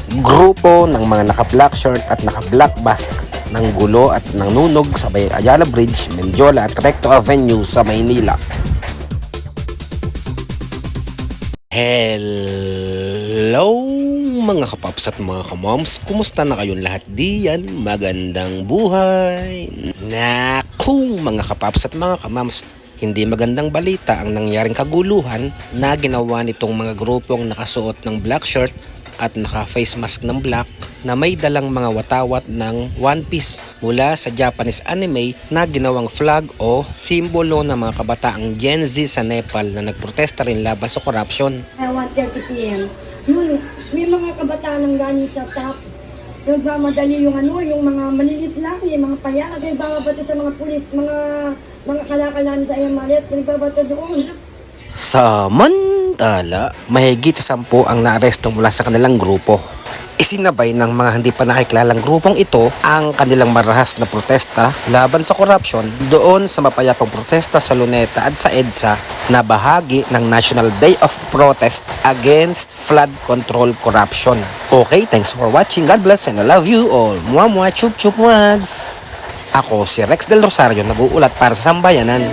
Grupo ng mga naka-black shirt at naka-black mask ng gulo at nangunog sa may Ayala Bridge, Mendiola at Recto Avenue sa Maynila. Hello mga kapaps at mga kamoms, kumusta na kayong lahat diyan? Magandang buhay! Naku mga kapaps at mga kamoms, hindi magandang balita ang nangyaring kaguluhan na ginawa nitong mga grupong nakasuot ng black shirt at naka-face mask ng black na may dalang mga watawat ng One Piece mula sa Japanese anime na ginawang flag o simbolo ng mga kabataang Gen Z sa Nepal na nagprotesta rin laban sa corruption. 1:30 p.m. Yun, may mga kabataan ng galing sa top. Nagmamadali yung mga malilit lang, yung mga paya, at nagbabato sa mga pulis, mga kalakalan sa Ayamalit, nagbabato doon. Samantala, mahigit sa 10 ang naaresto mula sa kanilang grupo. Isinabay ng mga hindi pa nakikilalang grupong ito ang kanilang marahas na protesta laban sa korupsyon doon sa mapayapang protesta sa Luneta at sa EDSA na bahagi ng National Day of Protest Against Flood Control Corruption. Okay, thanks for watching. God bless and I love you all. Mwah mwah, chup chup wads. Ako si Rex Del Rosario, nag-uulat para sa Sambayanan.